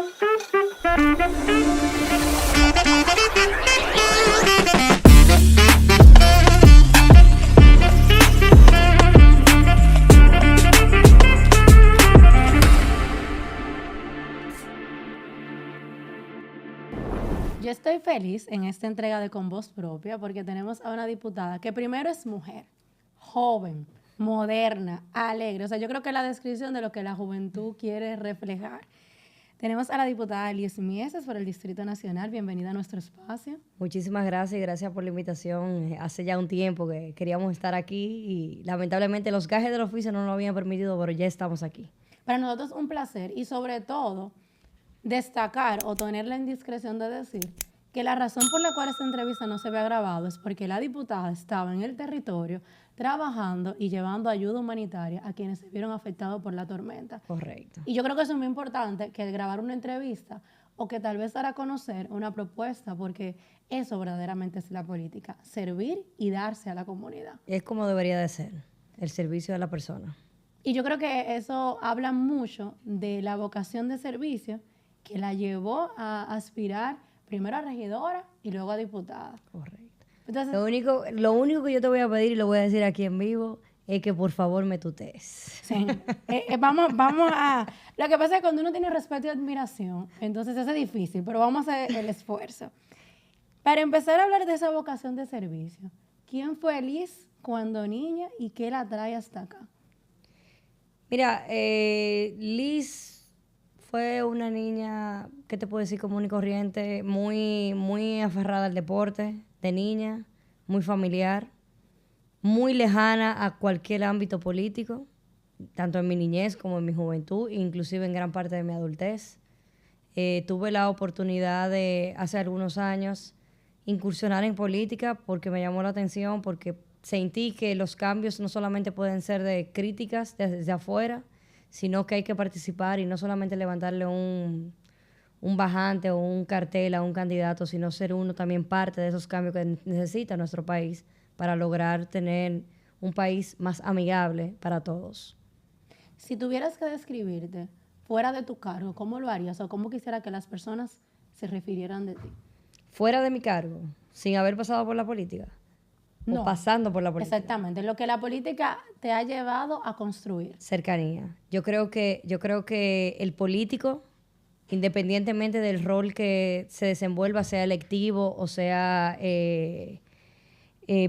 Yo estoy feliz en esta entrega de Con Voz Propia porque tenemos a una diputada que primero es mujer, joven, moderna, alegre. O sea, yo creo que es la descripción de lo que la juventud quiere reflejar. Tenemos a la diputada Liz Mieses por el Distrito Nacional. Bienvenida a nuestro espacio. Muchísimas gracias y gracias por la invitación. Hace ya un tiempo que queríamos estar aquí y lamentablemente los gajes del oficio no nos lo habían permitido, pero ya estamos aquí. Para nosotros un placer y sobre todo destacar o tener la indiscreción de decir que la razón por la cual esta entrevista no se había grabado es porque la diputada estaba en el territorio trabajando y llevando ayuda humanitaria a quienes se vieron afectados por la tormenta. Correcto. Y yo creo que eso es muy importante, que grabar una entrevista o que tal vez dar a conocer una propuesta, porque eso verdaderamente es la política, servir y darse a la comunidad. Es como debería de ser, el servicio de la persona. Y yo creo que eso habla mucho de la vocación de servicio que la llevó a aspirar primero a regidora y luego a diputada. Correcto. Entonces, Lo único que yo te voy a pedir y lo voy a decir aquí en vivo es que por favor me tutees. sí, vamos a... Lo que pasa es que cuando uno tiene respeto y admiración, entonces eso es difícil, pero vamos a hacer el esfuerzo. Para empezar a hablar de esa vocación de servicio, ¿quién fue Liz cuando niña y qué la trae hasta acá? Mira, Liz fue una niña, ¿qué te puedo decir? Común y corriente, muy aferrada al deporte, de niña, muy familiar, muy lejana a cualquier ámbito político, tanto en mi niñez como en mi juventud, inclusive en gran parte de mi adultez. Tuve la oportunidad de, hace algunos años, incursionar en política porque me llamó la atención, porque sentí que los cambios no solamente pueden ser de críticas desde afuera, sino que hay que participar y no solamente levantarle un bajante o un cartel a un candidato, sino ser uno también parte de esos cambios que necesita nuestro país para lograr tener un país más amigable para todos. Si tuvieras que describirte fuera de tu cargo, ¿cómo lo harías o cómo quisiera que las personas se refirieran de ti? Fuera de mi cargo, sin haber pasado por la política. No, o pasando por la política. Exactamente, lo que la política te ha llevado a construir. Cercanía. Yo creo que el político, independientemente del rol que se desenvuelva, sea electivo o sea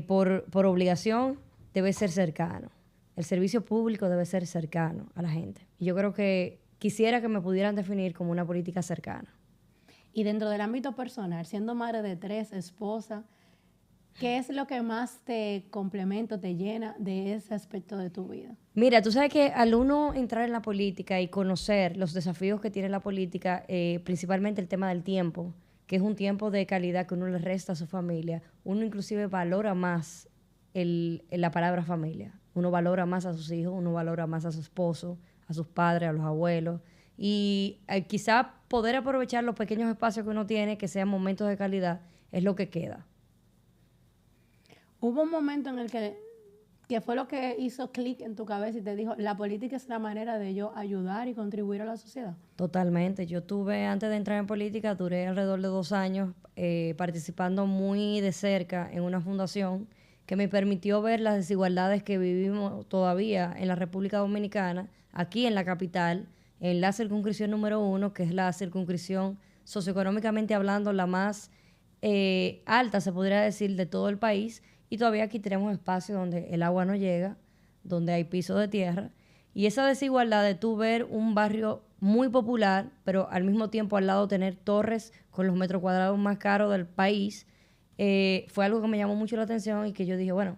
por obligación, debe ser cercano. El servicio público debe ser cercano a la gente. Y yo creo que quisiera que me pudieran definir como una política cercana. Y dentro del ámbito personal, siendo madre de 3, esposa, ¿qué es lo que más te complementa, te llena de ese aspecto de tu vida? Mira, tú sabes que al uno entrar en la política y conocer los desafíos que tiene la política, principalmente el tema del tiempo, que es un tiempo de calidad que uno le resta a su familia, uno inclusive valora más la palabra familia. Uno valora más a sus hijos, uno valora más a su esposo, a sus padres, a los abuelos. Y quizá poder aprovechar los pequeños espacios que uno tiene, que sean momentos de calidad, es lo que queda. ¿Hubo un momento en el que fue lo que hizo clic en tu cabeza y te dijo, la política es la manera de yo ayudar y contribuir a la sociedad? Totalmente. Yo tuve, antes de entrar en política, duré alrededor de 2 años participando muy de cerca en una fundación que me permitió ver las desigualdades que vivimos todavía en la República Dominicana, aquí en la capital, en la circunscripción número 1, que es la circunscripción socioeconómicamente hablando la más alta, se podría decir, de todo el país. Y todavía aquí tenemos espacios donde el agua no llega, donde hay pisos de tierra. Y esa desigualdad de tú ver un barrio muy popular, pero al mismo tiempo al lado tener torres con los metros cuadrados más caros del país, fue algo que me llamó mucho la atención y que yo dije, bueno,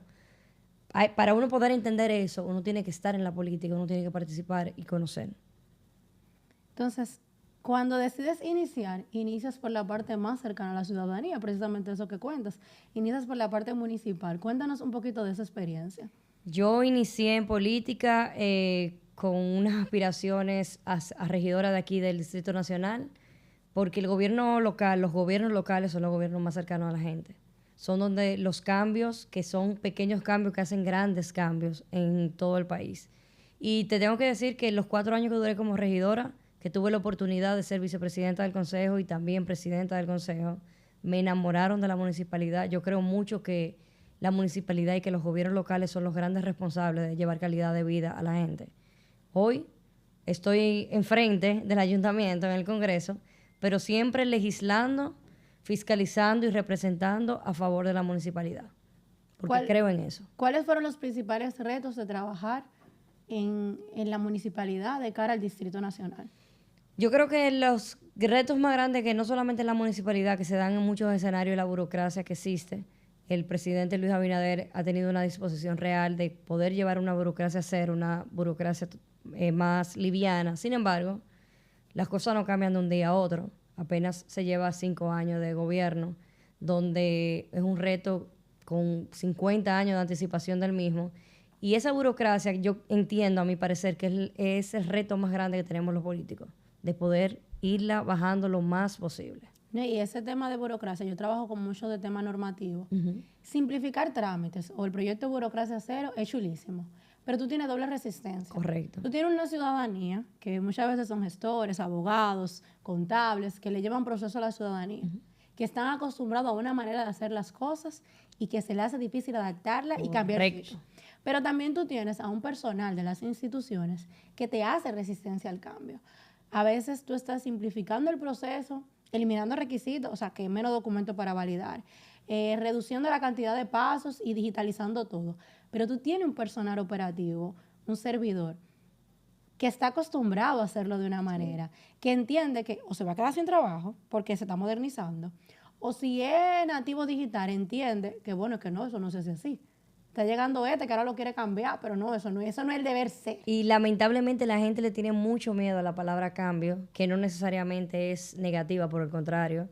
para uno poder entender eso, uno tiene que estar en la política, uno tiene que participar y conocer. Entonces, cuando decides iniciar, inicias por la parte más cercana a la ciudadanía, precisamente eso que cuentas. Inicias por la parte municipal. Cuéntanos un poquito de esa experiencia. Yo inicié en política con unas aspiraciones a regidora de aquí del Distrito Nacional, porque los gobiernos locales son los gobiernos más cercanos a la gente. Son donde los cambios, que son pequeños cambios que hacen grandes cambios en todo el país. Y te tengo que decir que los 4 años que duré como regidora, que tuve la oportunidad de ser vicepresidenta del Consejo y también presidenta del Consejo, me enamoraron de la municipalidad. Yo creo mucho que la municipalidad y que los gobiernos locales son los grandes responsables de llevar calidad de vida a la gente. Hoy estoy enfrente del ayuntamiento, en el Congreso, pero siempre legislando, fiscalizando y representando a favor de la municipalidad, porque creo en eso. ¿Cuáles fueron los principales retos de trabajar en la municipalidad de cara al Distrito Nacional? Yo creo que los retos más grandes, que no solamente en la municipalidad, que se dan en muchos escenarios, la burocracia que existe. El presidente Luis Abinader ha tenido una disposición real de poder llevar una burocracia cero, una burocracia más liviana. Sin embargo, las cosas no cambian de un día a otro. Apenas se lleva 5 años de gobierno, donde es un reto con 50 años de anticipación del mismo. Y esa burocracia, yo entiendo, a mi parecer, que es el reto más grande que tenemos los políticos, de poder irla bajando lo más posible. Y ese tema de burocracia, yo trabajo con mucho de tema normativo. Simplificar trámites o el proyecto de burocracia cero es chulísimo, pero tú tienes doble resistencia. Correcto. Tú tienes una ciudadanía que muchas veces son gestores, abogados, contables, que le llevan proceso a la ciudadanía, que están acostumbrados a una manera de hacer las cosas y que se le hace difícil adaptarla y cambiar. Pero también tú tienes a un personal de las instituciones que te hace resistencia al cambio. A veces tú estás simplificando el proceso, eliminando requisitos, o sea, que hay menos documentos para validar, reduciendo la cantidad de pasos y digitalizando todo. Pero tú tienes un personal operativo, un servidor, que está acostumbrado a hacerlo de una manera, que entiende que o se va a quedar sin trabajo porque se está modernizando, o si es nativo digital, entiende que bueno, que no, eso no se hace así. Está llegando que ahora lo quiere cambiar, pero no, eso no es el deber ser. Y lamentablemente la gente le tiene mucho miedo a la palabra cambio, que no necesariamente es negativa, por el contrario.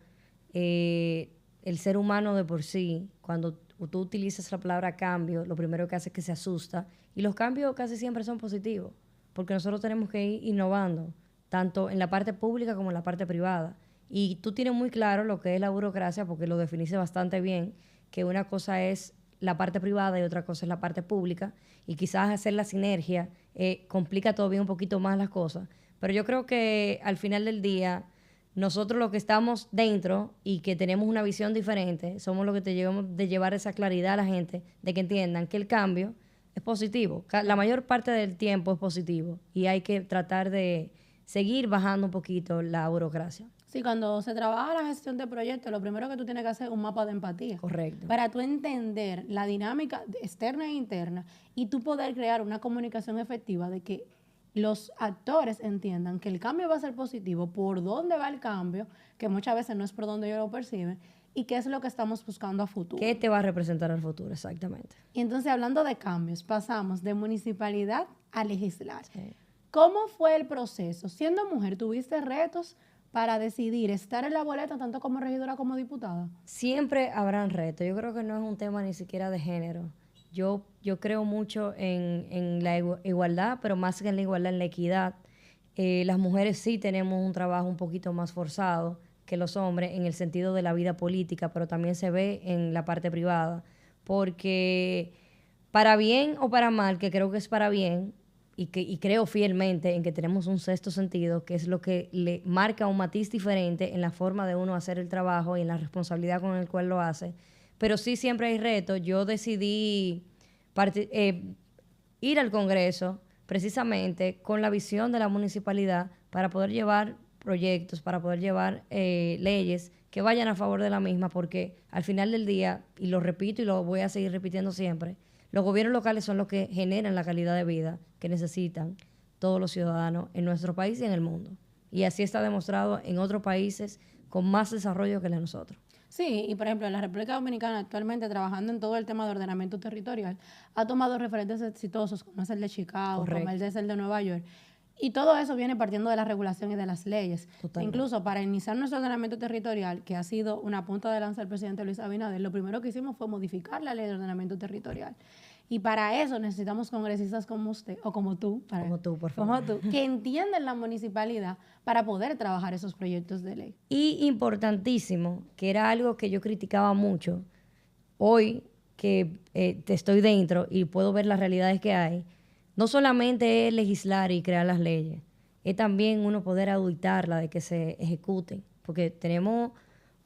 El ser humano de por sí, cuando tú utilizas la palabra cambio, lo primero que hace es que se asusta. Y los cambios casi siempre son positivos, porque nosotros tenemos que ir innovando, tanto en la parte pública como en la parte privada. Y tú tienes muy claro lo que es la burocracia, porque lo definiste bastante bien, que una cosa es la parte privada y otra cosa es la parte pública, y quizás hacer la sinergia complica todavía un poquito más las cosas, pero yo creo que al final del día nosotros los que estamos dentro y que tenemos una visión diferente somos los que te llevamos de llevar esa claridad a la gente, de que entiendan que el cambio es positivo, la mayor parte del tiempo es positivo y hay que tratar de seguir bajando un poquito la burocracia. Sí, cuando se trabaja la gestión de proyectos, lo primero que tú tienes que hacer es un mapa de empatía. Correcto. Para tú entender la dinámica externa e interna y tú poder crear una comunicación efectiva de que los actores entiendan que el cambio va a ser positivo, por dónde va el cambio, que muchas veces no es por donde ellos lo perciben, y qué es lo que estamos buscando a futuro. ¿Qué te va a representar al futuro? Exactamente. Y entonces, hablando de cambios, pasamos de municipalidad a legislar. Sí. ¿Cómo fue el proceso? Siendo mujer, ¿tuviste retos para decidir estar en la boleta tanto como regidora como diputada? Siempre habrán retos. Yo creo que no es un tema ni siquiera de género. Yo creo mucho en la igualdad, pero más que en la igualdad, en la equidad. Las mujeres sí tenemos un trabajo un poquito más forzado que los hombres en el sentido de la vida política, pero también se ve en la parte privada. Porque para bien o para mal, que creo que es para bien, y creo fielmente en que tenemos un sexto sentido, que es lo que le marca un matiz diferente en la forma de uno hacer el trabajo y en la responsabilidad con el cual lo hace. Pero sí siempre hay retos. Yo decidí ir al Congreso precisamente con la visión de la municipalidad para poder llevar proyectos, para poder llevar leyes que vayan a favor de la misma, porque al final del día, y lo repito y lo voy a seguir repitiendo siempre, los gobiernos locales son los que generan la calidad de vida que necesitan todos los ciudadanos en nuestro país y en el mundo. Y así está demostrado en otros países con más desarrollo que el de nosotros. Sí, y por ejemplo, en la República Dominicana actualmente trabajando en todo el tema de ordenamiento territorial, ha tomado referentes exitosos como es el de Chicago, Correcto. como el de Nueva York. Y todo eso viene partiendo de la regulación y de las leyes. Totalmente. Incluso para iniciar nuestro ordenamiento territorial, que ha sido una punta de lanza del presidente Luis Abinader, lo primero que hicimos fue modificar la ley de ordenamiento territorial. Y para eso necesitamos congresistas como usted, o como tú, Como tú, por favor. como tú, que entiendan la municipalidad para poder trabajar esos proyectos de ley. Y importantísimo, que era algo que yo criticaba mucho, hoy que estoy dentro y puedo ver las realidades que hay, no solamente es legislar y crear las leyes, es también uno poder auditarla de que se ejecuten, porque tenemos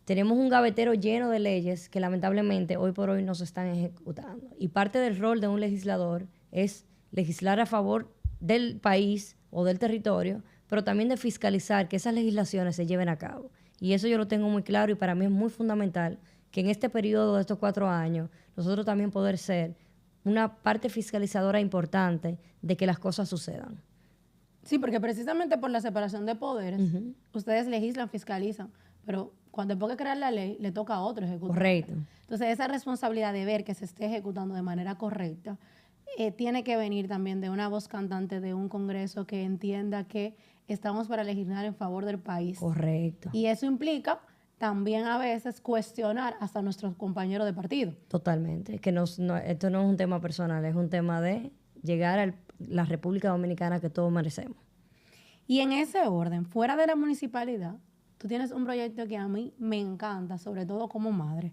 un gavetero lleno de leyes que lamentablemente hoy por hoy no se están ejecutando. Y parte del rol de un legislador es legislar a favor del país o del territorio, pero también de fiscalizar que esas legislaciones se lleven a cabo. Y eso yo lo tengo muy claro y para mí es muy fundamental que en este periodo de estos 4 años nosotros también poder ser una parte fiscalizadora importante de que las cosas sucedan. Sí, porque precisamente por la separación de poderes, ustedes legislan, fiscalizan, pero cuando después de crear la ley, le toca a otro ejecutar. Correcto. Entonces, esa responsabilidad de ver que se esté ejecutando de manera correcta tiene que venir también de una voz cantante de un Congreso que entienda que estamos para legislar en favor del país. Correcto. Y eso implica también a veces cuestionar hasta nuestros compañeros de partido. Totalmente. Que esto no es un tema personal, es un tema de llegar a la República Dominicana que todos merecemos. Y en ese orden, fuera de la municipalidad, tú tienes un proyecto que a mí me encanta, sobre todo como madre,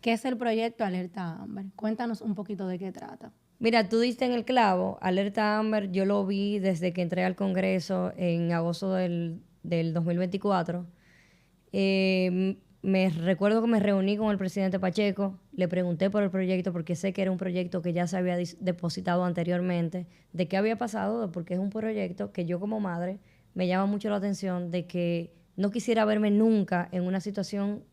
que es el proyecto Alerta Amber. Cuéntanos un poquito de qué trata. Mira, tú diste en el clavo. Alerta Amber yo lo vi desde que entré al Congreso en agosto del 2024. Me recuerdo que me reuní con el presidente Pacheco, le pregunté por el proyecto porque sé que era un proyecto que ya se había depositado anteriormente, de qué había pasado, porque es un proyecto que yo como madre me llama mucho la atención de que no quisiera verme nunca en una situación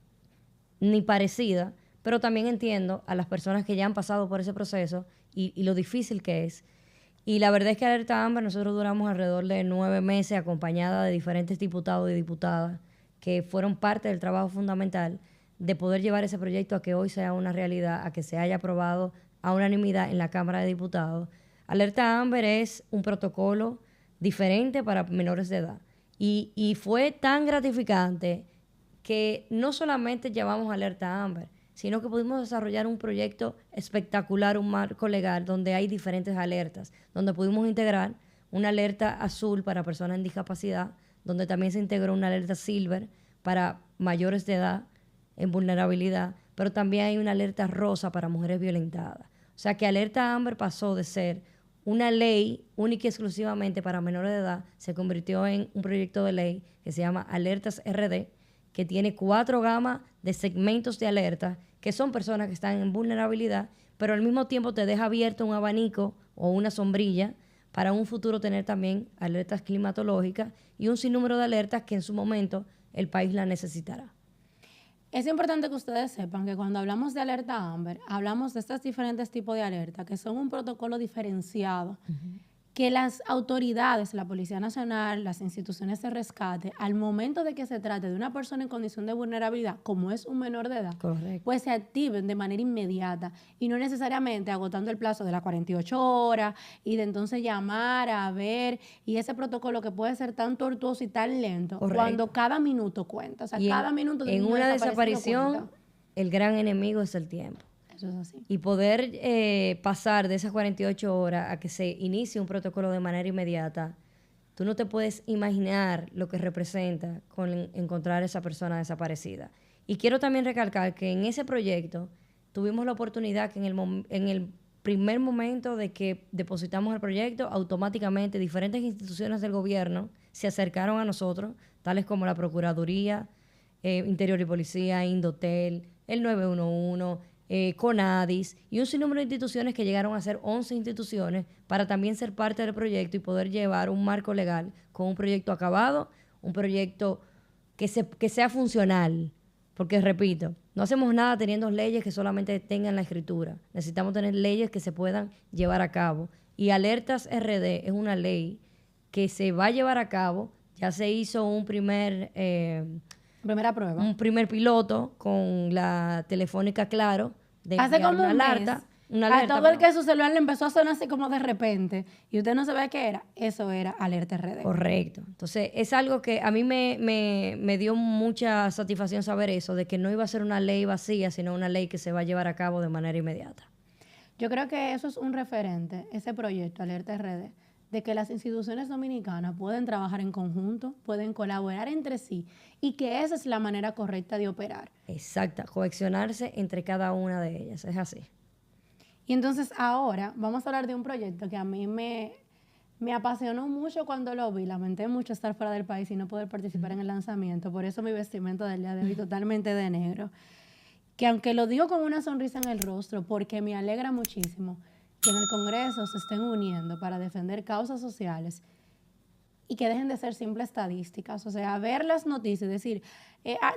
ni parecida, pero también entiendo a las personas que ya han pasado por ese proceso y lo difícil que es. Y la verdad es que Alerta Amber nosotros duramos alrededor de 9 meses acompañada de diferentes diputados y diputadas que fueron parte del trabajo fundamental de poder llevar ese proyecto a que hoy sea una realidad, a que se haya aprobado a unanimidad en la Cámara de Diputados. Alerta Amber es un protocolo diferente para menores de edad. Y fue tan gratificante que no solamente llevamos Alerta Amber, sino que pudimos desarrollar un proyecto espectacular, un marco legal donde hay diferentes alertas, donde pudimos integrar una alerta azul para personas en discapacidad, donde también se integró una alerta silver para mayores de edad en vulnerabilidad, pero también hay una alerta rosa para mujeres violentadas. O sea que Alerta Amber pasó de ser una ley única y exclusivamente para menores de edad, se convirtió en un proyecto de ley que se llama Alertas RD, que tiene 4 gamas de segmentos de alerta, que son personas que están en vulnerabilidad, pero al mismo tiempo te deja abierto un abanico o una sombrilla para un futuro tener también alertas climatológicas y un sinnúmero de alertas que en su momento el país la necesitará. Es importante que ustedes sepan que cuando hablamos de Alerta Amber, hablamos de estos diferentes tipos de alerta, que son un protocolo diferenciado, que las autoridades, la Policía Nacional, las instituciones de rescate, al momento de que se trate de una persona en condición de vulnerabilidad, como es un menor de edad, Correcto. pues se activen de manera inmediata y no necesariamente agotando el plazo de las 48 horas y de entonces llamar a ver, y ese protocolo que puede ser tan tortuoso y tan lento, Correcto. Cuando cada minuto cuenta. O sea, cada minuto de en un una desaparecido desaparición, cuenta. el gran enemigo es el tiempo. Eso es así. Y poder pasar de esas 48 horas a que se inicie un protocolo de manera inmediata, tú no te puedes imaginar lo que representa con encontrar a esa persona desaparecida. Y quiero también recalcar que en ese proyecto tuvimos la oportunidad que en el primer momento de que depositamos el proyecto, automáticamente diferentes instituciones del gobierno se acercaron a nosotros, tales como la Procuraduría, Interior y Policía, Indotel, el 911, CONADIS y un sinnúmero de instituciones que llegaron a ser 11 instituciones para también ser parte del proyecto y poder llevar un marco legal con un proyecto acabado, un proyecto que sea funcional. Porque, repito, no hacemos nada teniendo leyes que solamente tengan la escritura. Necesitamos tener leyes que se puedan llevar a cabo. Y Alertas RD es una ley que se va a llevar a cabo. Ya se hizo Primera prueba. un primer piloto con la Telefónica Claro de Hace como un mes, a todo el que su celular le empezó a sonar así como de repente y usted no sabía qué era, eso era Alerta RD. Correcto. Entonces, es algo que a mí me dio mucha satisfacción saber eso, de que no iba a ser una ley vacía, sino una ley que se va a llevar a cabo de manera inmediata. Yo creo que eso es un referente, ese proyecto Alerta RD, de que las instituciones dominicanas pueden trabajar en conjunto, pueden colaborar entre sí y que esa es la manera correcta de operar. Exacto, coaccionarse entre cada una de ellas, es así. Y entonces ahora vamos a hablar de un proyecto que a mí me Me apasionó mucho cuando lo vi, lamenté mucho estar fuera del país y no poder participar en el lanzamiento, por eso mi vestimenta del día de hoy totalmente de negro. Que aunque lo digo con una sonrisa en el rostro, porque me alegra muchísimo que en el Congreso se estén uniendo para defender causas sociales y que dejen de ser simples estadísticas. O sea, ver las noticias y decir,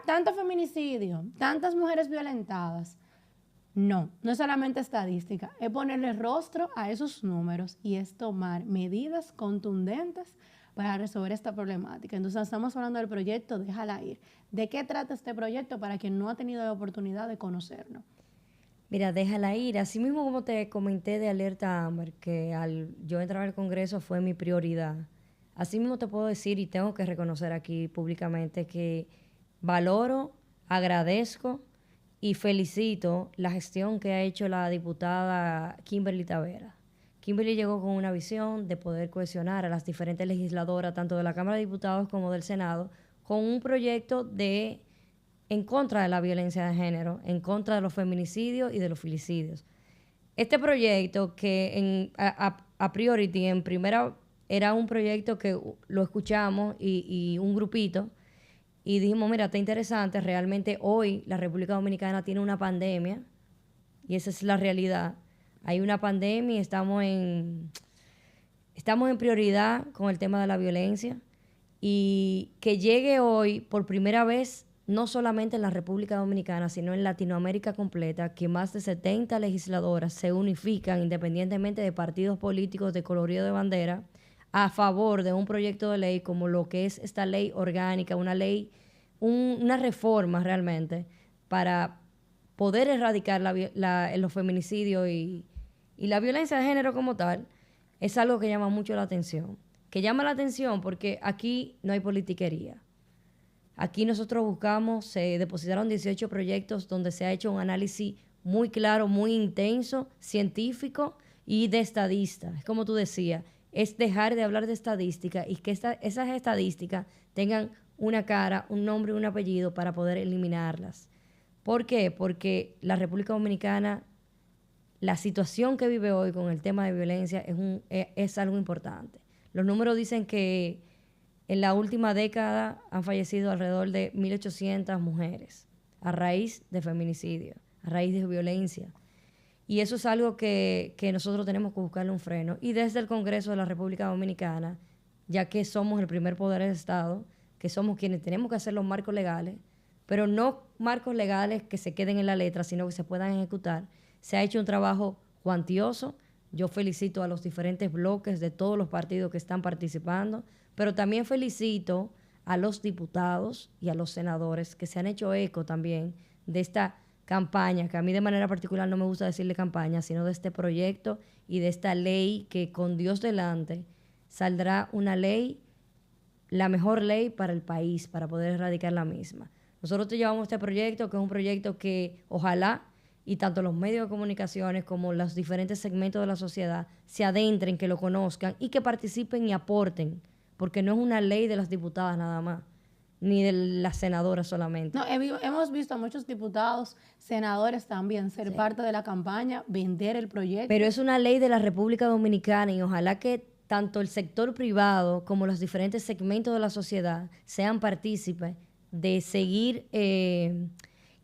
tanto feminicidio, tantas mujeres violentadas. No, no es solamente estadística, es ponerle rostro a esos números y es tomar medidas contundentes para resolver esta problemática. Entonces, estamos hablando del proyecto Déjala Ir. ¿De qué trata este proyecto para quien no ha tenido la oportunidad de conocerlo? Mira, déjala ir. Así mismo como te comenté de Alerta Amber, que al yo entrar al Congreso fue mi prioridad. Así mismo te puedo decir y tengo que reconocer aquí públicamente que valoro, agradezco y felicito la gestión que ha hecho la diputada Kimberly Tavera. Kimberly llegó con una visión de poder cohesionar a las diferentes legisladoras, tanto de la Cámara de Diputados como del Senado, con un proyecto en contra de la violencia de género, en contra de los feminicidios y de los filicidios. Este proyecto que a priori, en primera, era un proyecto que lo escuchamos y un grupito, y dijimos, mira, está interesante, realmente hoy la República Dominicana tiene una pandemia, y esa es la realidad. Hay una pandemia y estamos en prioridad con el tema de la violencia, y que llegue hoy por primera vez, no solamente en la República Dominicana, sino en Latinoamérica completa, que más de 70 legisladoras se unifican independientemente de partidos políticos de colorido de bandera, a favor de un proyecto de ley como lo que es esta ley orgánica, una ley, una reforma realmente para poder erradicar los feminicidios y la violencia de género como tal, es algo que llama mucho la atención. Que llama la atención porque aquí no hay politiquería. Aquí nosotros buscamos, se depositaron 18 proyectos donde se ha hecho un análisis muy claro, muy intenso, científico y de estadista. Es como tú decías, es dejar de hablar de estadística y que esas estadísticas tengan una cara, un nombre y un apellido para poder eliminarlas. ¿Por qué? Porque la República Dominicana, la situación que vive hoy con el tema de violencia es algo importante. Los números dicen que en la última década han fallecido alrededor de 1.800 mujeres a raíz de feminicidio, a raíz de violencia. Y eso es algo que nosotros tenemos que buscarle un freno. Y desde el Congreso de la República Dominicana, ya que somos el primer poder del Estado, que somos quienes tenemos que hacer los marcos legales, pero no marcos legales que se queden en la letra, sino que se puedan ejecutar, se ha hecho un trabajo cuantioso. Yo felicito a los diferentes bloques de todos los partidos que están participando, pero también felicito a los diputados y a los senadores que se han hecho eco también de esta campaña, que a mí de manera particular no me gusta decirle campaña, sino de este proyecto y de esta ley que con Dios delante saldrá una ley, la mejor ley para el país, para poder erradicar la misma. Nosotros te llevamos este proyecto, que es un proyecto que ojalá y tanto los medios de comunicaciones como los diferentes segmentos de la sociedad se adentren, que lo conozcan y que participen y aporten, porque no es una ley de las diputadas nada más, ni de las senadoras solamente. No, hemos visto a muchos diputados, senadores también ser parte de la campaña, vender el proyecto. Pero es una ley de la República Dominicana y ojalá que tanto el sector privado como los diferentes segmentos de la sociedad sean partícipes de seguir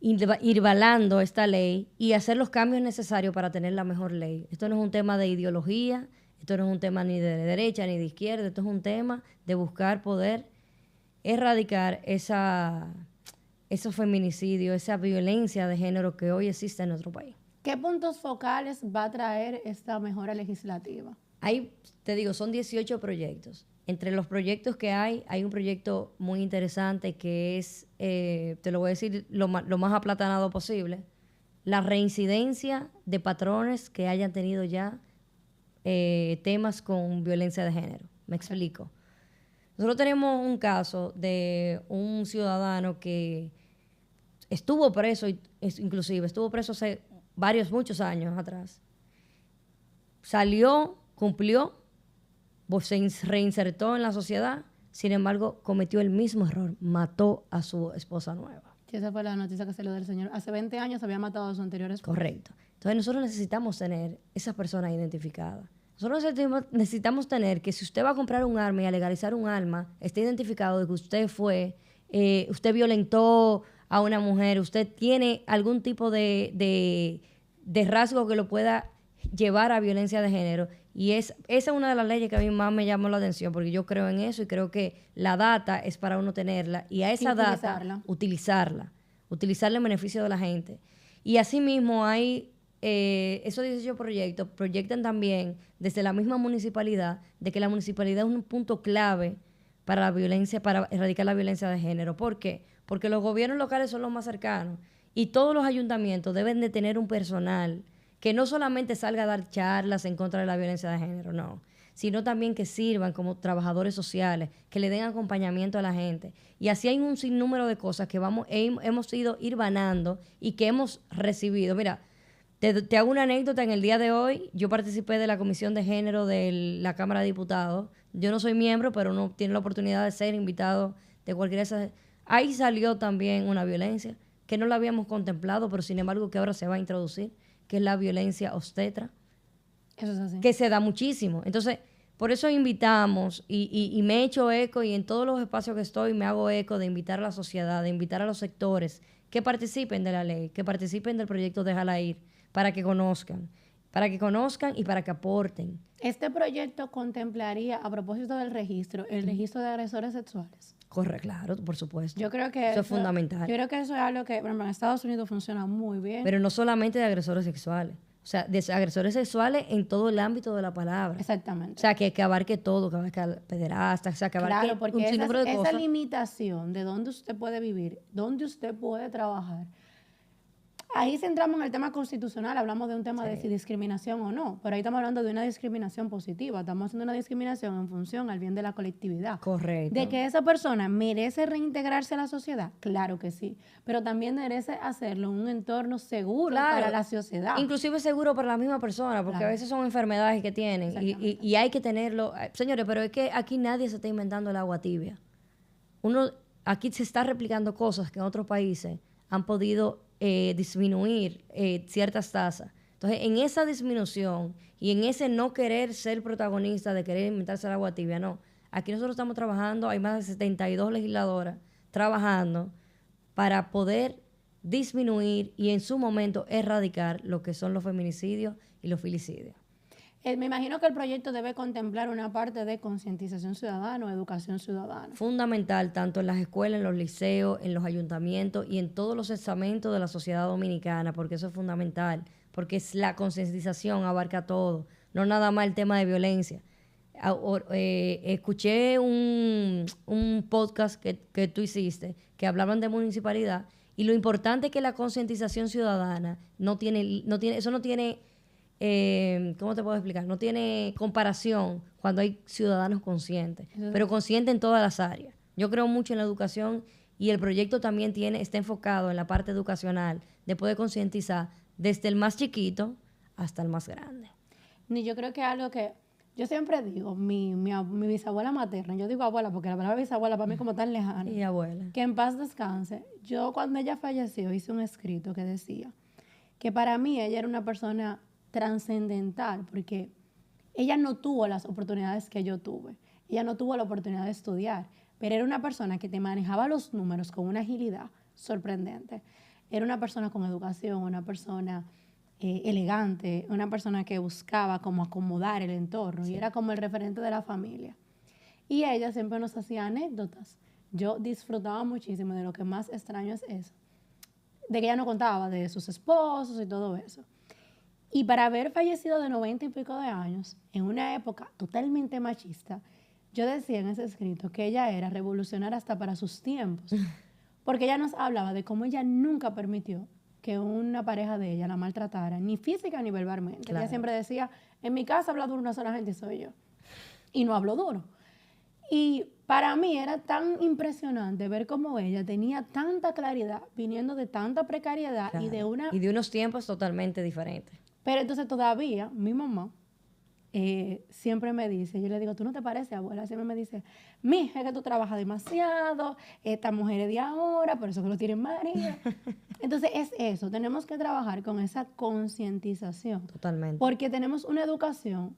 irvalando esta ley y hacer los cambios necesarios para tener la mejor ley. Esto no es un tema de ideología, esto no es un tema ni de derecha ni de izquierda, esto es un tema de buscar poder erradicar esos feminicidios, esa violencia de género que hoy existe en nuestro país. ¿Qué puntos focales va a traer esta mejora legislativa? Te digo, son 18 proyectos. Entre los proyectos que hay un proyecto muy interesante que es, te lo voy a decir lo más aplatanado posible, la reincidencia de patrones que hayan tenido ya temas con violencia de género. Me explico. Nosotros tenemos un caso de un ciudadano que estuvo preso, inclusive estuvo preso hace muchos años atrás. Salió, cumplió, se reinsertó en la sociedad, sin embargo, cometió el mismo error, mató a su esposa nueva. Sí, esa fue la noticia que salió del señor. Hace 20 años había matado a su anterior esposa. Correcto. Entonces nosotros necesitamos tener esas personas identificadas. Nosotros necesitamos tener que si usted va a comprar un arma y a legalizar un arma, esté identificado de que usted violentó a una mujer, usted tiene algún tipo de rasgo que lo pueda llevar a violencia de género. Y esa es una de las leyes que a mí más me llamó la atención, porque yo creo en eso y creo que la data es para uno tenerla y a esa data utilizarla en beneficio de la gente. Y asimismo hay esos 18 proyectos proyectan también desde la misma municipalidad de que la municipalidad es un punto clave para la violencia, para erradicar la violencia de género. ¿Por qué? Porque los gobiernos locales son los más cercanos y todos los ayuntamientos deben de tener un personal que no solamente salga a dar charlas en contra de la violencia de género, no, sino también que sirvan como trabajadores sociales, que le den acompañamiento a la gente. Y así hay un sinnúmero de cosas que hemos ido irvanando y que hemos recibido. Mira, te hago una anécdota. En el día de hoy, yo participé de la Comisión de Género de la Cámara de Diputados. Yo no soy miembro, pero uno tiene la oportunidad de ser invitado de cualquiera de esas. Ahí salió también una violencia que no la habíamos contemplado, pero sin embargo que ahora se va a introducir, que es la violencia obstetra. Eso es así. Que se da muchísimo. Entonces, por eso invitamos y me he hecho eco y en todos los espacios que estoy me hago eco de invitar a la sociedad, de invitar a los sectores que participen de la ley, que participen del proyecto Déjala Ir, para que conozcan y para que aporten. Este proyecto contemplaría, a propósito del registro, el registro de agresores sexuales. Corre, claro, por supuesto. Yo creo que eso es fundamental. Yo creo que eso es algo que, bueno, en Estados Unidos funciona muy bien. Pero no solamente de agresores sexuales. O sea, de agresores sexuales en todo el ámbito de la palabra. Exactamente. O sea, que abarque todo, que abarque al pederasta, o sea, que abarque un sinnúmero de cosas. Esa limitación de dónde usted puede vivir, dónde usted puede trabajar, ahí centramos en el tema constitucional, hablamos de un tema de si discriminación o no, pero ahí estamos hablando de una discriminación positiva, estamos haciendo una discriminación en función al bien de la colectividad. Correcto. De que esa persona merece reintegrarse a la sociedad, claro que sí, pero también merece hacerlo en un entorno seguro para la sociedad. Inclusive seguro para la misma persona, porque a veces son enfermedades que tienen y hay que tenerlo. Señores, pero es que aquí nadie se está inventando el agua tibia. Aquí se está replicando cosas que en otros países han podido disminuir ciertas tasas. Entonces, en esa disminución y en ese no querer ser protagonista de querer inventarse el agua tibia, no. Aquí nosotros estamos trabajando, hay más de 72 legisladoras trabajando para poder disminuir y en su momento erradicar lo que son los feminicidios y los filicidios. Me imagino que el proyecto debe contemplar una parte de concientización ciudadana o educación ciudadana. Fundamental, tanto en las escuelas, en los liceos, en los ayuntamientos y en todos los estamentos de la sociedad dominicana, porque eso es fundamental, porque es la concientización abarca todo, no nada más el tema de violencia. Escuché un podcast que tú hiciste, que hablaban de municipalidad, y lo importante es que la concientización ciudadana eso no tiene ¿cómo te puedo explicar? No tiene comparación cuando hay ciudadanos conscientes, pero conscientes en todas las áreas. Yo creo mucho en la educación y el proyecto también está enfocado en la parte educacional, de poder concientizar desde el más chiquito hasta el más grande. Ni yo creo que algo que yo siempre digo, mi bisabuela materna, yo digo abuela porque la palabra bisabuela para mí es como tan lejana. Y abuela. Que en paz descanse. Yo cuando ella falleció hice un escrito que decía que para mí ella era una persona trascendental, porque ella no tuvo las oportunidades que yo tuve, ella no tuvo la oportunidad de estudiar, pero era una persona que te manejaba los números con una agilidad sorprendente, era una persona con educación, una persona elegante, una persona que buscaba como acomodar el entorno y era como el referente de la familia. Y ella siempre nos hacía anécdotas. Yo disfrutaba muchísimo, de lo que más extraño es eso, de que ella no contaba de sus esposos y todo eso. Y para haber fallecido de 90 y pico de años, en una época totalmente machista, yo decía en ese escrito que ella era revolucionaria hasta para sus tiempos. Porque ella nos hablaba de cómo ella nunca permitió que una pareja de ella la maltratara, ni física ni verbalmente. Claro. Ella siempre decía, en mi casa habla duro una sola gente y soy yo. Y no hablo duro. Y para mí era tan impresionante ver cómo ella tenía tanta claridad, viniendo de tanta precariedad, claro, y de unos tiempos totalmente diferentes. Pero entonces todavía mi mamá siempre me dice, yo le digo, ¿tú no te pareces, abuela? Siempre me dice, mija, es que tú trabajas demasiado, esta mujer es de ahora, por eso que lo tienen marido. Entonces es eso, tenemos que trabajar con esa concientización. Totalmente. Porque tenemos una educación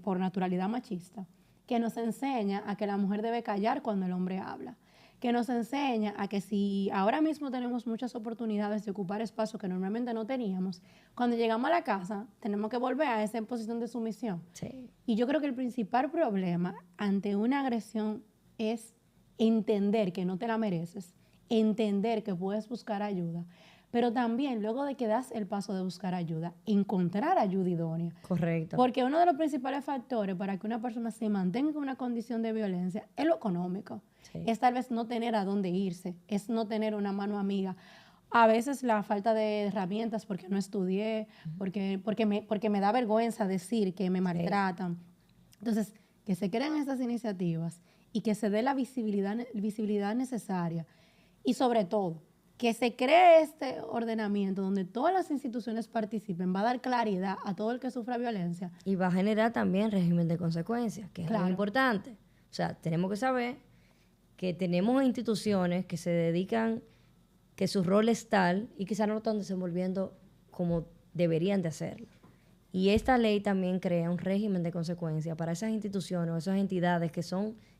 por naturalidad machista, que nos enseña a que la mujer debe callar cuando el hombre habla, que nos enseña a que si ahora mismo tenemos muchas oportunidades de ocupar espacios que normalmente no teníamos, cuando llegamos a la casa tenemos que volver a esa posición de sumisión. Sí. Y yo creo que el principal problema ante una agresión es entender que no te la mereces, entender que puedes buscar ayuda, pero también luego de que das el paso de buscar ayuda, encontrar ayuda idónea. Correcto. Porque uno de los principales factores para que una persona se mantenga en una condición de violencia es lo económico. Sí. Es tal vez no tener a dónde irse, es no tener una mano amiga. A veces la falta de herramientas porque no estudié, porque me da vergüenza decir que me maltratan. Entonces, que se creen estas iniciativas y que se dé la visibilidad necesaria. Y sobre todo, que se cree este ordenamiento donde todas las instituciones participen, va a dar claridad a todo el que sufra violencia. Y va a generar también régimen de consecuencias, que es Claro. muy importante. O sea, tenemos que saber que tenemos instituciones que se dedican, que su rol es tal y quizás no lo están desenvolviendo como deberían de hacerlo. Y esta ley también crea un régimen de consecuencias para esas instituciones o esas entidades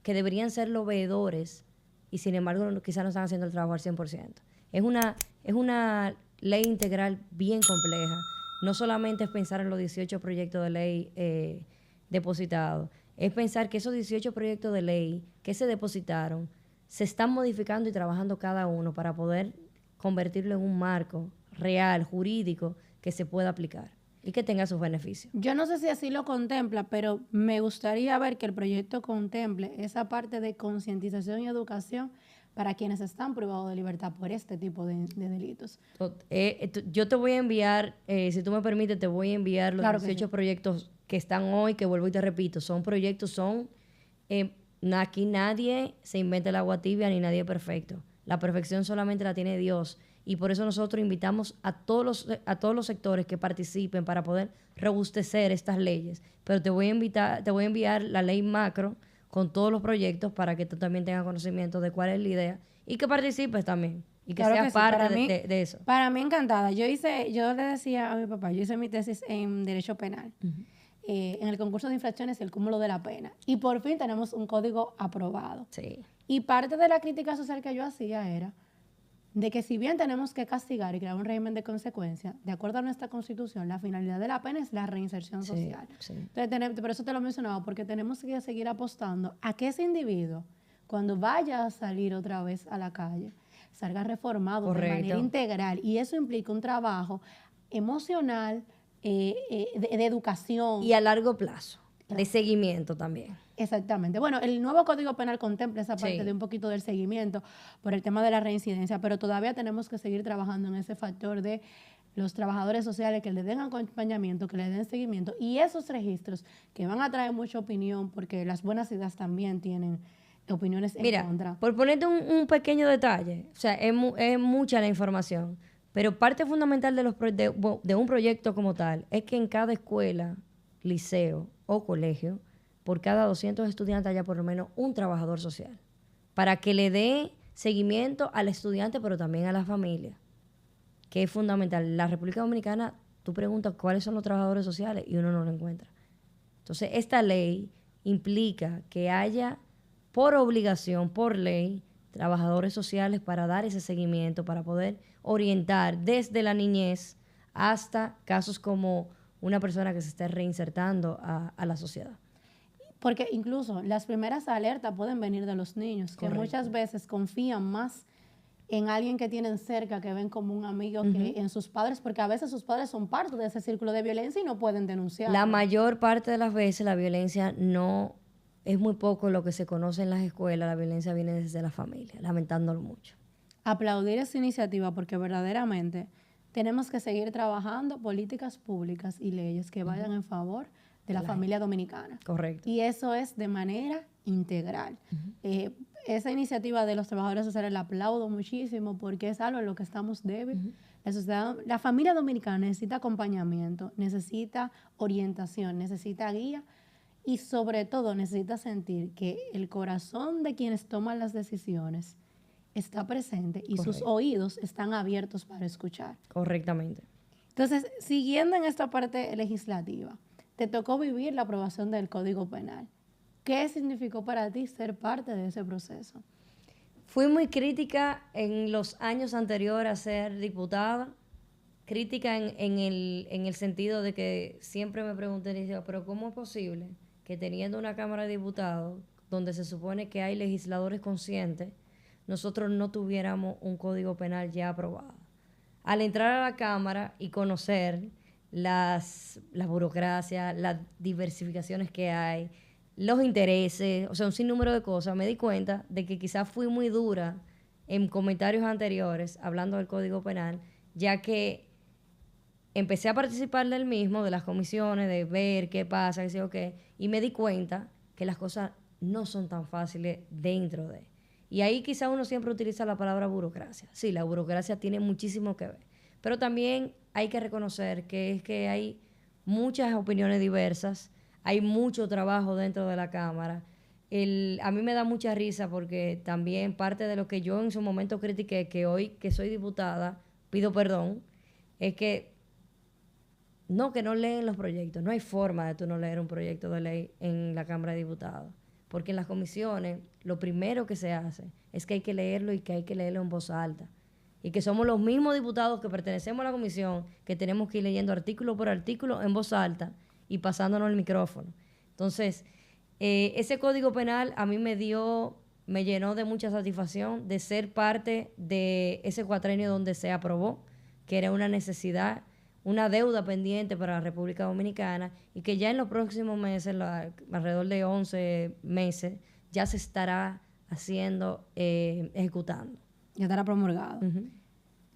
que deberían ser los veedores y sin embargo quizás no están haciendo el trabajo al 100%. Es una ley integral bien compleja. No solamente es pensar en los 18 proyectos de ley depositados, es pensar que esos 18 proyectos de ley que se depositaron se están modificando y trabajando cada uno para poder convertirlo en un marco real, jurídico, que se pueda aplicar y que tenga sus beneficios. Yo no sé si así lo contempla, pero me gustaría ver que el proyecto contemple esa parte de concientización y educación para quienes están privados de libertad por este tipo de delitos. Yo te voy a enviar, si tú me permites, te voy a enviar los Claro que 18 sí. proyectos que están hoy, que vuelvo y te repito, son proyectos, aquí nadie se inventa el agua tibia ni nadie es perfecto. La perfección solamente la tiene Dios. Y por eso nosotros invitamos a todos los sectores que participen para poder robustecer estas leyes. Pero te voy a enviar la ley macro con todos los proyectos para que tú también tengas conocimiento de cuál es la idea y que participes también y que Claro seas que sí, parte para mí- de eso. Para mí encantada. Yo le decía a mi papá, yo hice mi tesis en Derecho Penal, en el concurso de infracciones y el cúmulo de la pena. Y por fin tenemos un código aprobado. Sí, Y parte de la crítica social que yo hacía era de que si bien tenemos que castigar y crear un régimen de consecuencia, de acuerdo a nuestra Constitución, la finalidad de la pena es la reinserción sí, social. sí. Entonces, por eso te lo mencionaba, porque tenemos que seguir apostando a que ese individuo, cuando vaya a salir otra vez a la calle, salga reformado de Correcto. manera integral. Y eso implica un trabajo emocional, de educación. Y a largo plazo, Claro. de seguimiento también. Exactamente. Bueno, el nuevo Código Penal contempla esa parte Sí. de un poquito del seguimiento por el tema de la reincidencia, pero todavía tenemos que seguir trabajando en ese factor de los trabajadores sociales que le den acompañamiento, que le den seguimiento y esos registros que van a traer mucha opinión porque las buenas ideas también tienen opiniones en Mira, contra. por ponerte un pequeño detalle, o sea, es mucha la información, pero parte fundamental de un proyecto como tal es que en cada escuela, liceo o colegio, por cada 200 estudiantes haya por lo menos un trabajador social, para que le dé seguimiento al estudiante, pero también a la familia, que es fundamental. En la República Dominicana, tú preguntas cuáles son los trabajadores sociales y uno no lo encuentra. Entonces, esta ley implica que haya, por obligación, por ley, trabajadores sociales para dar ese seguimiento, para poder orientar desde la niñez hasta casos como una persona que se esté reinsertando a la sociedad. Porque incluso las primeras alertas pueden venir de los niños, que Correcto. muchas veces confían más en alguien que tienen cerca, que ven como un amigo, que en sus padres, porque a veces sus padres son parte de ese círculo de violencia y no pueden denunciar. La mayor parte de las veces la violencia no es muy poco lo que se conoce en las escuelas, la violencia viene desde la familia, lamentándolo mucho. Aplaudir esa iniciativa porque verdaderamente tenemos que seguir trabajando políticas públicas y leyes que vayan en favor de la familia dominicana. Correcto. Y eso es de manera integral. Esa iniciativa de los trabajadores sociales la aplaudo muchísimo porque es algo en lo que estamos débiles. La familia dominicana necesita acompañamiento, necesita orientación, necesita guía y sobre todo necesita sentir que el corazón de quienes toman las decisiones está presente y sus Correcto. oídos están abiertos para escuchar. Correctamente. Entonces, siguiendo en esta parte legislativa, te tocó vivir la aprobación del Código Penal. ¿Qué significó para ti ser parte de ese proceso? Fui muy crítica en los años anteriores a ser diputada, crítica en el sentido de que siempre me pregunté, decía, pero ¿cómo es posible que teniendo una Cámara de Diputados, donde se supone que hay legisladores conscientes, nosotros no tuviéramos un Código Penal ya aprobado? Al entrar a la Cámara y conocer la burocracia, las diversificaciones que hay, los intereses, o sea, un sinnúmero de cosas, me di cuenta de que quizás fui muy dura en comentarios anteriores hablando del Código Penal, ya que empecé a participar del mismo, de las comisiones, de ver qué pasa, qué sé yo qué, y me di cuenta que las cosas no son tan fáciles dentro de. Y ahí quizá uno siempre utiliza la palabra burocracia. Sí, la burocracia tiene muchísimo que ver. Pero también hay que reconocer que es que hay muchas opiniones diversas, hay mucho trabajo dentro de la Cámara. A mí me da mucha risa porque también parte de lo que yo en su momento critiqué, que hoy que soy diputada, pido perdón, es que no leen los proyectos. No hay forma de tú no leer un proyecto de ley en la Cámara de Diputados. Porque en las comisiones lo primero que se hace es que hay que leerlo y que hay que leerlo en voz alta. Y que somos los mismos diputados que pertenecemos a la comisión que tenemos que ir leyendo artículo por artículo en voz alta y pasándonos el micrófono. Entonces, ese Código Penal a mí me llenó de mucha satisfacción de ser parte de ese cuatrenio donde se aprobó, que era una necesidad, una deuda pendiente para la República Dominicana, y que ya en los próximos meses, alrededor de 11 meses, ya se estará haciendo, ejecutando. Ya estará promulgado.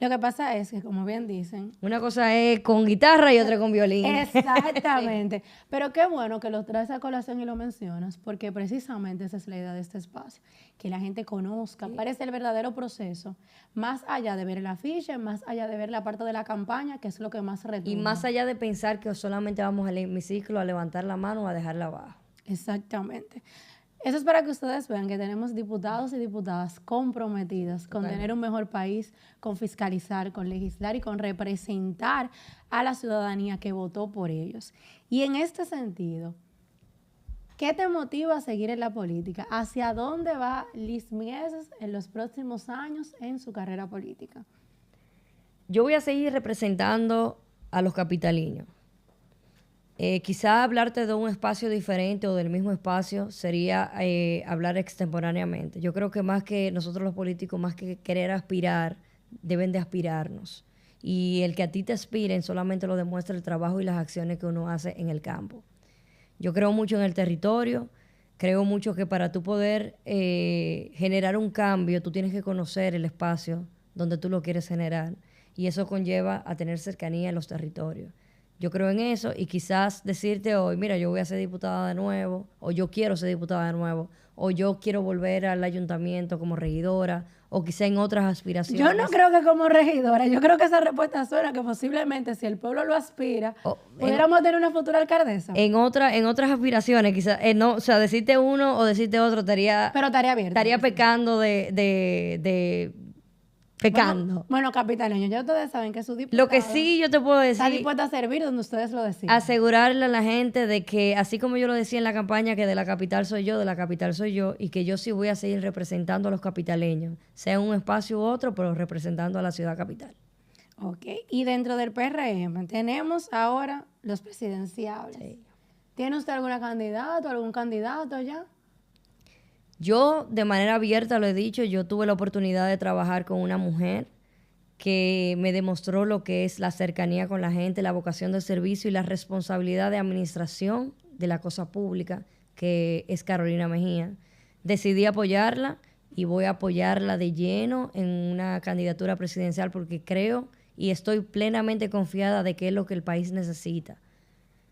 Lo que pasa es que, como bien dicen... Una cosa es con guitarra y otra con violín. Exactamente. Pero qué bueno que lo traes a colación y lo mencionas, porque precisamente esa es la idea de este espacio, que la gente conozca, parece el verdadero proceso, más allá de ver el afiche, más allá de ver la parte de la campaña, que es lo que más retumba. Y más allá de pensar que solamente vamos al hemiciclo a levantar la mano o a dejarla abajo. Exactamente. Eso es para que ustedes vean que tenemos diputados y diputadas comprometidas con tener un mejor país, con fiscalizar, con legislar y con representar a la ciudadanía que votó por ellos. Y en este sentido, ¿qué te motiva a seguir en la política? ¿Hacia dónde va Liz Mieses en los próximos años en su carrera política? Yo voy a seguir representando a los capitalinos. Quizá hablarte de un espacio diferente o del mismo espacio sería hablar extemporáneamente. Yo creo que más que nosotros los políticos, más que querer aspirar, deben de aspirarnos. Y el que a ti te aspiren solamente lo demuestra el trabajo y las acciones que uno hace en el campo. Yo creo mucho en el territorio, creo mucho que para tú poder generar un cambio, tú tienes que conocer el espacio donde tú lo quieres generar. Y eso conlleva a tener cercanía en los territorios. Yo creo en eso y quizás decirte hoy, mira, yo voy a ser diputada de nuevo, o yo quiero ser diputada de nuevo, o yo quiero volver al ayuntamiento como regidora, o quizá en otras aspiraciones. Yo no creo que como regidora, yo creo que esa respuesta suena que posiblemente si el pueblo lo aspira, pudiéramos tener una futura alcaldesa. En otras aspiraciones, quizás, no, o sea, decirte uno o decirte otro estaría... Pero estaría abierta. Estaría pecando pecando. Bueno, capitaleño, ya ustedes saben que su diputado... Lo que sí yo te puedo decir... Está dispuesta a servir donde ustedes lo deciden. Asegurarle a la gente de que, así como yo lo decía en la campaña, que de la capital soy yo, de la capital soy yo, y que yo sí voy a seguir representando a los capitaleños, sea en un espacio u otro, pero representando a la ciudad capital. Ok. Y dentro del PRM tenemos ahora los presidenciables. Sí. ¿Tiene usted alguna candidata o algún candidato ya? Yo, de manera abierta, lo he dicho, yo tuve la oportunidad de trabajar con una mujer que me demostró lo que es la cercanía con la gente, la vocación de servicio y la responsabilidad de administración de la cosa pública, que es Carolina Mejía. Decidí apoyarla y voy a apoyarla de lleno en una candidatura presidencial porque creo y estoy plenamente confiada de que es lo que el país necesita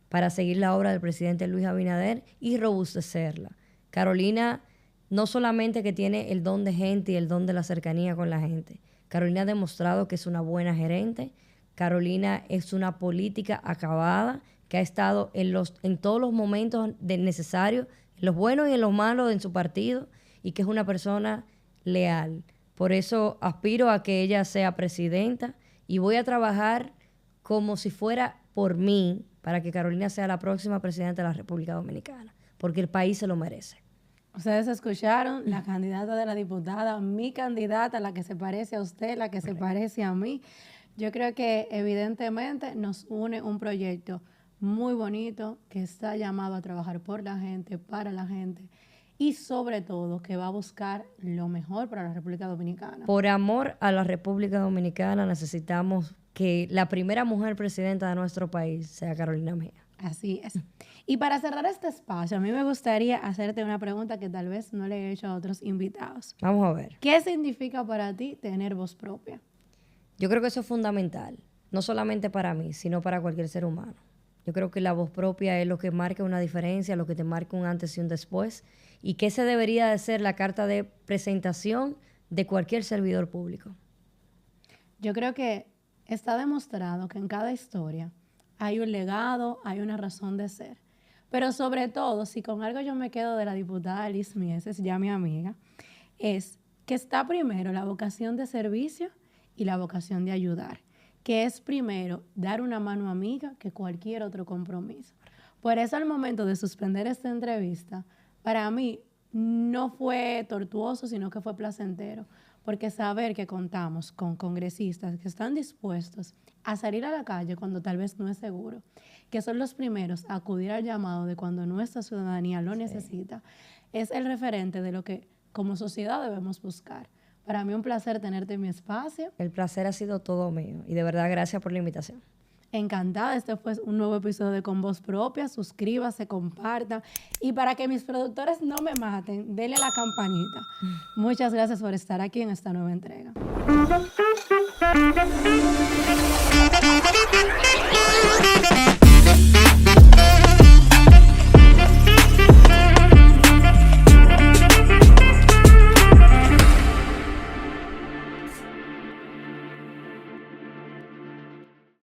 para seguir la obra del presidente Luis Abinader y robustecerla. Carolina no solamente que tiene el don de gente y el don de la cercanía con la gente. Carolina ha demostrado que es una buena gerente. Carolina es una política acabada que ha estado en todos los momentos necesarios, en los buenos y en los malos en su partido, y que es una persona leal. Por eso aspiro a que ella sea presidenta y voy a trabajar como si fuera por mí, para que Carolina sea la próxima presidenta de la República Dominicana, porque el país se lo merece. Ustedes escucharon, la candidata de la diputada, mi candidata, la que se parece a usted, la que se parece a mí. Yo creo que evidentemente nos une un proyecto muy bonito que está llamado a trabajar por la gente, para la gente y sobre todo que va a buscar lo mejor para la República Dominicana. Por amor a la República Dominicana necesitamos que la primera mujer presidenta de nuestro país sea Carolina Mejía. Así es. Y para cerrar este espacio, a mí me gustaría hacerte una pregunta que tal vez no le he hecho a otros invitados. Vamos a ver. ¿Qué significa para ti tener voz propia? Yo creo que eso es fundamental, no solamente para mí, sino para cualquier ser humano. Yo creo que la voz propia es lo que marca una diferencia, lo que te marca un antes y un después, y que esa debería de ser la carta de presentación de cualquier servidor público. Yo creo que está demostrado que en cada historia hay un legado, hay una razón de ser. Pero sobre todo, si con algo yo me quedo de la diputada Liz Mieses, ya mi amiga, es que está primero la vocación de servicio y la vocación de ayudar, que es primero dar una mano amiga que cualquier otro compromiso. Por eso al momento de suspender esta entrevista, para mí no fue tortuoso, sino que fue placentero, porque saber que contamos con congresistas que están dispuestos a salir a la calle cuando tal vez no es seguro, que son los primeros a acudir al llamado de cuando nuestra ciudadanía lo necesita, es el referente de lo que como sociedad debemos buscar. Para mí un placer tenerte en mi espacio. El placer ha sido todo mío y de verdad gracias por la invitación. Encantada, este fue un nuevo episodio de Con Voz Propia. Suscríbase, comparta. Y para que mis productores no me maten, denle a la campanita. Muchas gracias por estar aquí en esta nueva entrega.